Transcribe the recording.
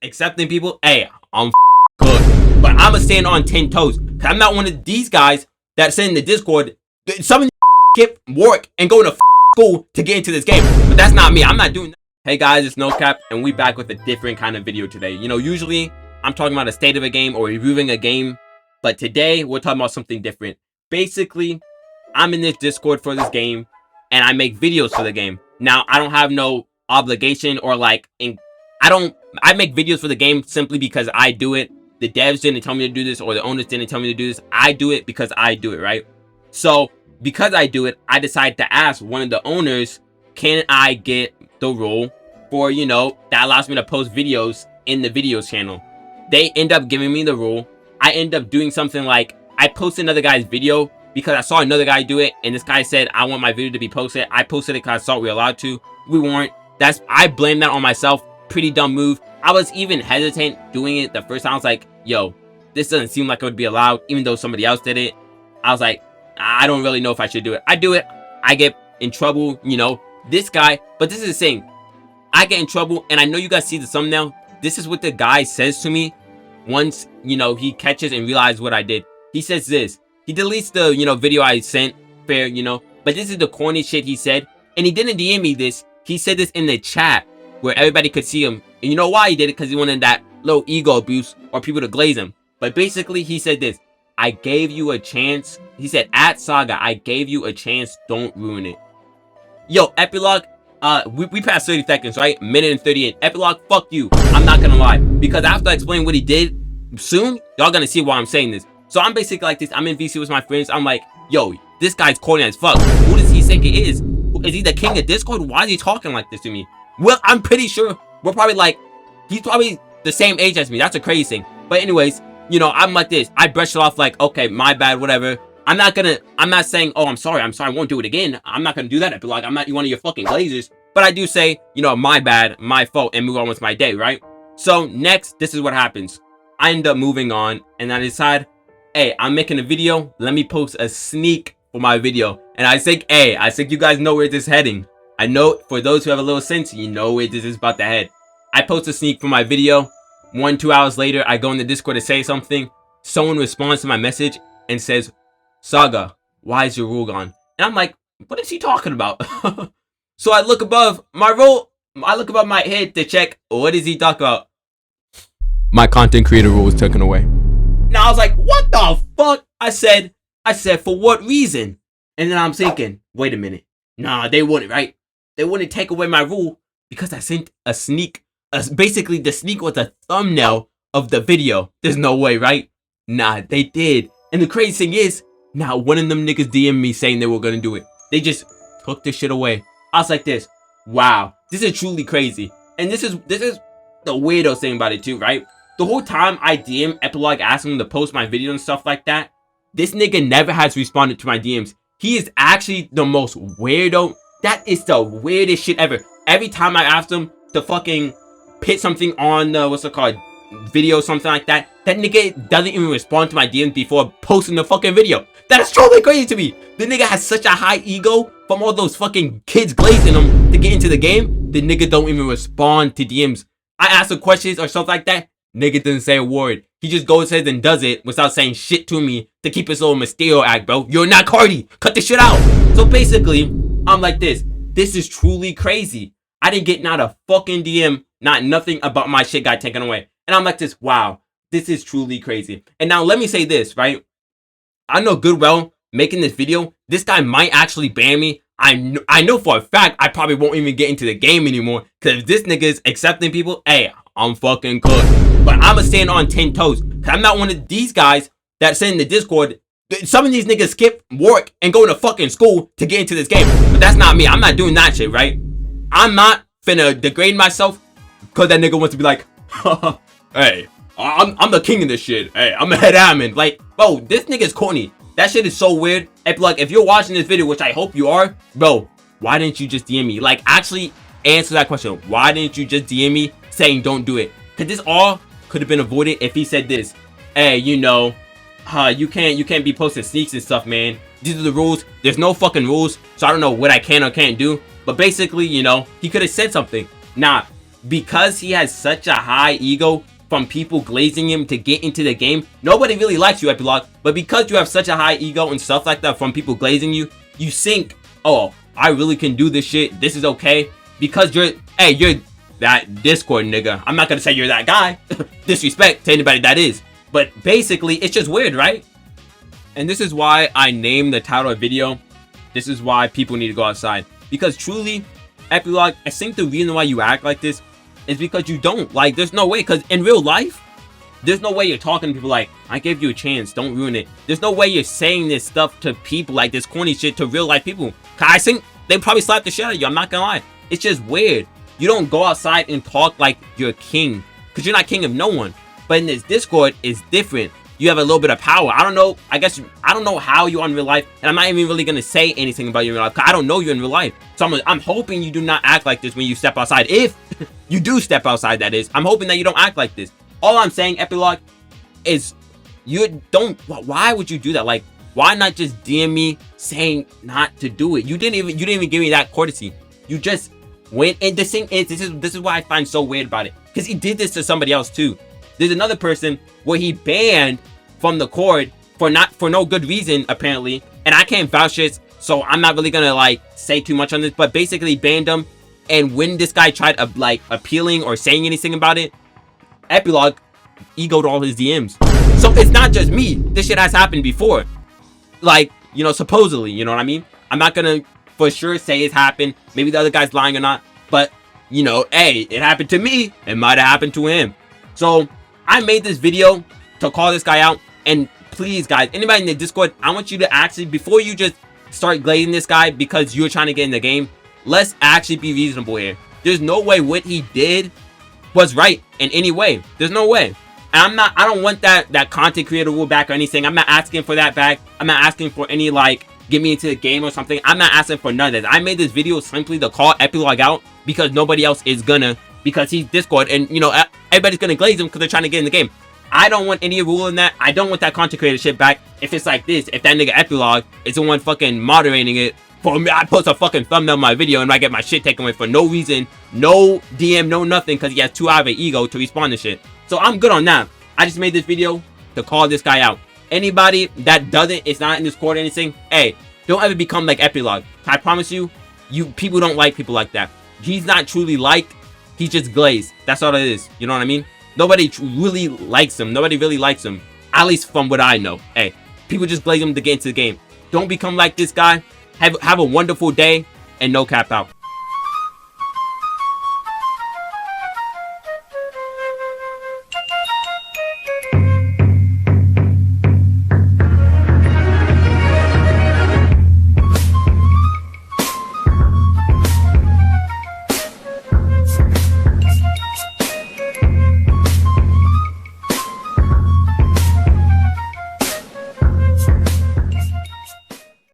accepting people, hey, I'm good. But I'ma stand on 10 toes. Cause I'm not one of these guys that send in the Discord. Some of skip work and go to school to get into this game. But that's not me. I'm not doing that. Hey guys, it's No Cap, and we back with a different kind of video today. You know, usually I'm talking about a state of a game or reviewing a game. But today we're talking about something different. Basically, I'm in this Discord for this game and I make videos for the game. Now, I don't have no obligation or I make videos for the game simply because I do it. The devs didn't tell me to do this, or the owners didn't tell me to do this. I do it because I do it, right? So because I do it, I decided to ask one of the owners, can I get the role for, you know, that allows me to post videos in the videos channel? They end up giving me the role. I end up doing something like, I posted another guy's video because I saw another guy do it, and this guy said, I want my video to be posted. I posted it because I thought we were allowed to. We weren't. I blame that on myself. Pretty dumb move. I was even hesitant doing it the first time. I was like, yo, this doesn't seem like it would be allowed, even though somebody else did it. I was like, I don't really know if I should do it. I do it. I get in trouble, you know, this guy. But this is the thing. I get in trouble, and I know you guys see the thumbnail. This is what the guy says to me once, you know, he catches and realizes what I did. He says this. He deletes the, you know, video I sent. Fair, you know. But this is the corny shit he said. And he didn't DM me this. He said this in the chat where everybody could see him. And you know why he did it? Because he wanted that little ego abuse or people to glaze him. But basically, he said this. I gave you a chance. He said, at Saga, I gave you a chance. Don't ruin it. Yo, Epilog, we passed 30 seconds, right? Minute and 38. Epilog, fuck you. I'm not gonna lie. Because after I explain what he did, soon, y'all gonna see why I'm saying this. So I'm basically like this. I'm in VC with my friends. I'm like, yo, this guy's corny as fuck. Who does he think he is? Is he the king of Discord? Why is he talking like this to me? Well, I'm pretty sure we're probably like, he's probably the same age as me. That's a crazy thing. But anyways, you know, I'm like this. I brush it off like, okay, my bad, whatever. I'm not saying, oh, I'm sorry, I won't do it again. I'm not gonna do that. Like, I'm not one of your fucking glazers. But I do say, you know, my bad, my fault, and move on with my day, right? So next, this is what happens. I end up moving on, and I decide, hey, I'm making a video. Let me post a sneak for my video. And I think, hey, you guys know where this is heading. I know for those who have a little sense, you know where this is about to head. I post a sneak for my video. 1-2 hours later, I go in the Discord to say something. Someone responds to my message and says, Saga, why is your rule gone? And I'm like, what is he talking about? So I look above my role. I look above my head to check, what is he talking about? My content creator rule was taken away. Now I was like, what the fuck? I said, for what reason? And then I'm thinking, wait a minute. Nah, they wouldn't, right? They wouldn't take away my rule because I sent a sneak. Basically, the sneak was a thumbnail of the video. There's no way, right? Nah, they did. And the crazy thing is, now one of them niggas DM me saying they were gonna do it. They just took this shit away. I was like this, wow, this is truly crazy. And this is the weirdo thing about it too, right? The whole time I DM Epilog asking him to post my video and stuff like that, this nigga never has responded to my DMs. He is actually the most weirdo. That is the weirdest shit ever. Every time I asked him to fucking put something on what's it called, video, something like that, that nigga doesn't even respond to my DMs before posting the fucking video. That is totally crazy to me. The nigga has such a high ego from all those fucking kids glazing him to get into the game. The nigga don't even respond to DMs. I ask him questions or something like that. Nigga doesn't say a word. He just goes ahead and does it without saying shit to me to keep his little Mysterio act, bro. You're not Cardi. Cut this shit out. So basically, I'm like this. This is truly crazy. I didn't get not a fucking DM, not nothing about my shit got taken away. And I'm like this, wow, this is truly crazy. And now let me say this, right? I know good well, making this video, this guy might actually ban me. I know for a fact I probably won't even get into the game anymore. Because if this nigga is accepting people, hey, I'm fucking cooked. But I'ma stand on 10 toes. Because I'm not one of these guys that send in the Discord. Some of these niggas skip work and go to fucking school to get into this game. But that's not me. I'm not doing that shit, right? I'm not finna degrade myself because that nigga wants to be like, hey, I'm the king of this shit. Hey, I'm a head admin. Like, bro, this nigga's corny. That shit is so weird. Like, if you're watching this video, which I hope you are, bro, why didn't you just DM me? Like, actually answer that question. Why didn't you just DM me saying don't do it? Because this all could have been avoided if he said this. Hey, you know, you can't be posting sneaks and stuff, man. These are the rules. There's no fucking rules, so I don't know what I can or can't do. But basically, you know, he could have said something. Nah, because he has such a high ego from people glazing him to get into the game. Nobody really likes you, Epilog, but because you have such a high ego and stuff like that from people glazing you, you think, oh, I really can do this shit. This is okay. Because you're that Discord nigga. I'm not gonna say you're that guy. Disrespect to anybody that is. But basically, it's just weird, right? And this is why I named the title of the video, this is why people need to go outside. Because truly, Epilog, I think the reason why you act like this is because you don't. Like, there's no way. Because in real life, there's no way you're talking to people like, I gave you a chance, don't ruin it. There's no way you're saying this stuff to people, like this corny shit, to real life people. Cause I think they probably slap the shit out of you. I'm not gonna lie. It's just weird. You don't go outside and talk like you're king. Because you're not king of no one. But in this Discord, it's different. You have a little bit of power. I don't know. I don't know how you are in real life. And I'm not even really going to say anything about you in real life. Because I don't know you in real life. So I'm hoping you do not act like this when you step outside. If you do step outside, that is. I'm hoping that you don't act like this. All I'm saying, Epilog, is you don't. Why would you do that? Like, why not just DM me saying not to do it? You didn't even give me that courtesy. You just went. And this thing is, this is why I find so weird about it. Because he did this to somebody else too. There's another person where he banned from the court for no good reason apparently, and I can't vouch this, so I'm not really gonna like say too much on this. But basically banned him, and when this guy tried like appealing or saying anything about it, Epilog egoed all his DMs. So it's not just me. This shit has happened before. Like, you know, supposedly, you know what I mean? I'm not gonna for sure say it's happened. Maybe the other guy's lying or not, but you know, hey, it happened to me. It might have happened to him. So I made this video to call this guy out. And please, guys, anybody in the Discord, I want you to actually, before you just start glazing this guy because you're trying to get in the game, let's actually be reasonable here. There's no way what he did was right in any way. There's no way. And I don't want that content creator rule back or anything. I'm not asking for that back. I'm not asking for any, like, get me into the game or something. I'm not asking for none of this. I made this video simply to call Epilog out because nobody else is gonna, because he's Discord, and, you know, everybody's gonna glaze him because they're trying to get in the game. I don't want any rule in that. I don't want that content creator shit back. If it's like this, if that nigga Epilog is the one fucking moderating it for me, I post a fucking thumbnail in my video and I get my shit taken away for no reason, no DM, no nothing, because he has too high of an ego to respond to shit. So I'm good on that. I just made this video to call this guy out. Anybody that is not in this court or anything, hey, don't ever become like Epilog. I promise you, people don't like people like that. He's not truly liked. He's just glazed. That's all it is. You know what I mean? Nobody really likes him. Nobody really likes him. At least from what I know. Hey, people just glaze him to get into the game. Don't become like this guy. Have a wonderful day, and no cap out.